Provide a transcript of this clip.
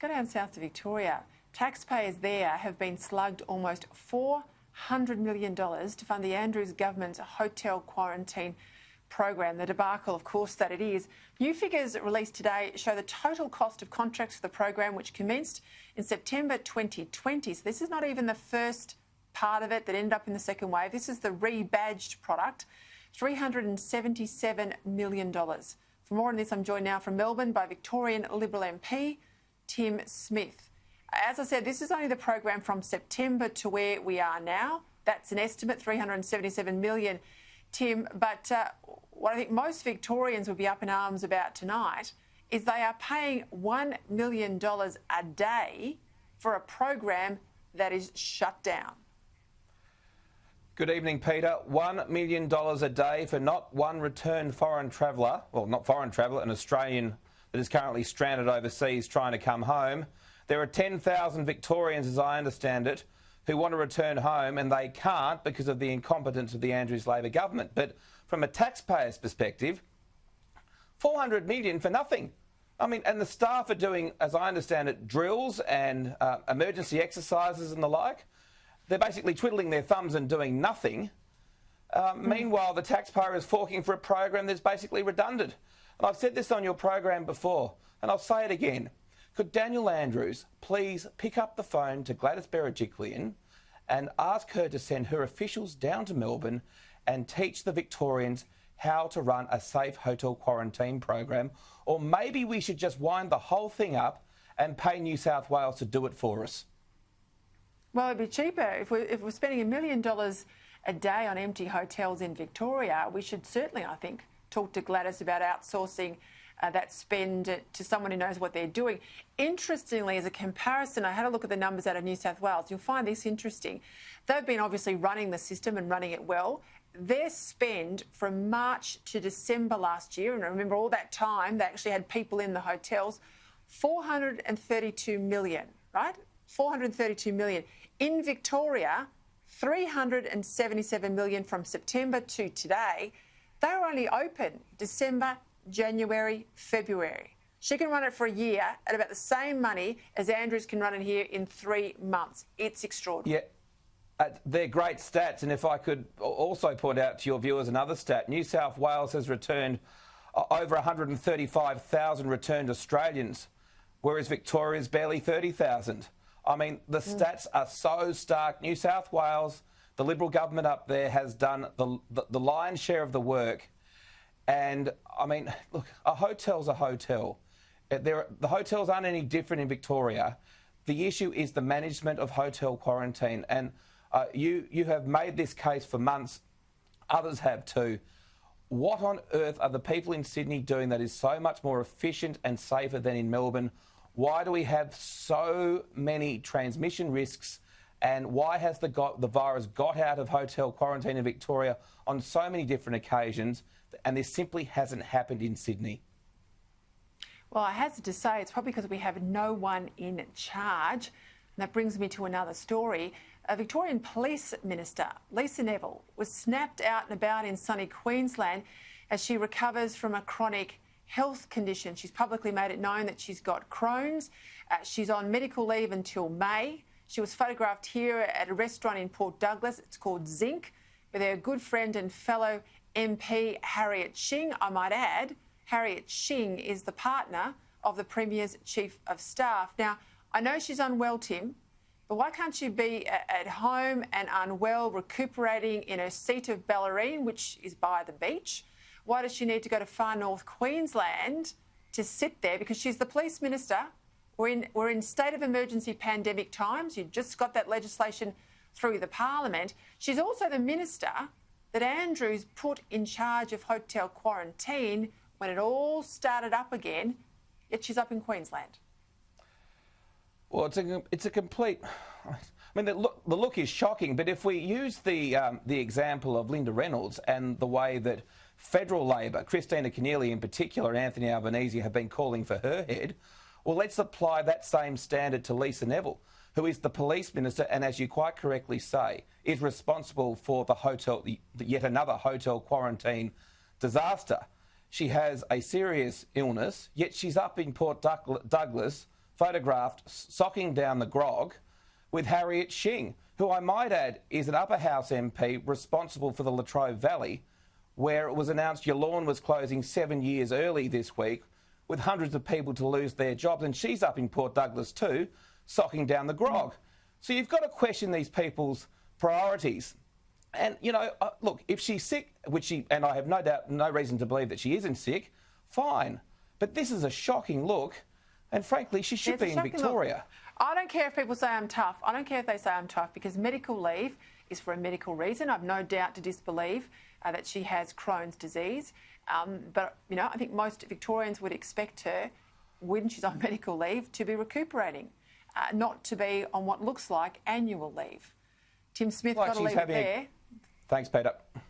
go down south to Victoria. Taxpayers there have been slugged almost $400 million to fund the Andrews government's hotel quarantine program. The debacle, of course, that it is. New figures released today show the total cost of contracts for the program, which commenced in September 2020. So this is not even the first part of it that ended up in the second wave. This is the rebadged product, $377 million. For more on this, I'm joined now from Melbourne by Victorian Liberal MP Tim Smith. As I said, this is only the program from September to where we are now. That's an estimate, $377 million, Tim. But what I think most Victorians would be up in arms about tonight is they are paying $1 million a day for a program that is shut down. Good evening, Peter. $1 million a day for not one returned foreign traveller, well, not foreign traveller, an Australian that is currently stranded overseas trying to come home. There are 10,000 Victorians, as I understand it, who want to return home and they can't because of the incompetence of the Andrews Labor government. But from a taxpayer's perspective, $400 million for nothing. I mean, and the staff are doing, as I understand it, drills and emergency exercises and the like. They're basically twiddling their thumbs and doing nothing. Meanwhile, the taxpayer is forking for a program that's basically redundant. And I've said this on your program before, and I'll say it again. Could Daniel Andrews please pick up the phone to Gladys Berejiklian and ask her to send her officials down to Melbourne and teach the Victorians how to run a safe hotel quarantine program? Or maybe we should just wind the whole thing up and pay New South Wales to do it for us. Well, it'd be cheaper. If we're spending $1 million a day on empty hotels in Victoria, we should certainly, I think, talk to Gladys about outsourcing that spend to someone who knows what they're doing. Interestingly, as a comparison, I had a look at the numbers out of New South Wales. You'll find this interesting. They've been obviously running the system and running it well. Their spend from March to December last year, and remember all that time, they actually had people in the hotels, $432 million, right? $432 million. In Victoria, $377 million from September to today. They were only open December, January, February. She can run it for a year at about the same money as Andrews can run it here in 3 months. It's extraordinary. Yeah, they're great stats. And if I could also point out to your viewers another stat, New South Wales has returned over 135,000 returned Australians, whereas Victoria's barely 30,000. I mean, the stats are so stark. New South Wales, the Liberal government up there, has done the lion's share of the work. And, I mean, look, a hotel's a hotel. The hotels aren't any different in Victoria. The issue is the management of hotel quarantine. And you have made this case for months. Others have too. What on earth are the people in Sydney doing that is so much more efficient and safer than in Melbourne? Why do we have so many transmission risks? And why has the virus got out of hotel quarantine in Victoria on so many different occasions? And this simply hasn't happened in Sydney. Well, I hazard to say it's probably because we have no one in charge. And that brings me to another story. A Victorian Police Minister, Lisa Neville, was snapped out and about in sunny Queensland as she recovers from a chronic health condition. She's publicly made it known that she's got Crohn's. She's on medical leave until May. She was photographed here at a restaurant in Port Douglas. It's called Zinc, with her good friend and fellow MP Harriet Shing. I might add, Harriet Shing is the partner of the Premier's Chief of Staff. Now, I know she's unwell, Tim, but why can't she be at home and unwell, recuperating in her seat of Bellarine, which is by the beach? Why does she need to go to far north Queensland to sit there? Because she's the police minister. We're in state of emergency pandemic times. You just got that legislation through the parliament. She's also the minister that Andrews put in charge of hotel quarantine when it all started up again, yet she's up in Queensland. Well, it's a complete... I mean, the look is shocking, but if we use the example of Linda Reynolds and the way that federal Labor, Christina Keneally in particular, and Anthony Albanese have been calling for her head, well, let's apply that same standard to Lisa Neville, who is the police minister and, as you quite correctly say, is responsible for the hotel, yet another hotel quarantine disaster. She has a serious illness, yet she's up in Port Douglas photographed socking down the grog with Harriet Shing, who I might add is an Upper House MP responsible for the Latrobe Valley, where it was announced your lawn was closing 7 years early this week, with hundreds of people to lose their jobs, and she's up in Port Douglas too, socking down the grog. So you've got to question these people's priorities. And, you know, look, if she's sick, which she, and I have no doubt, no reason to believe that she isn't sick, fine. But this is a shocking look, and frankly, she should be in Victoria. Look. I don't care if people say I'm tough. I don't care if they say I'm tough, because medical leave is for a medical reason. I've no doubt to disbelieve that she has Crohn's disease. But, you know, I think most Victorians would expect her, when she's on medical leave, to be recuperating, not to be on what looks like annual leave. Tim Smith got to leave it there. Thanks, Peter.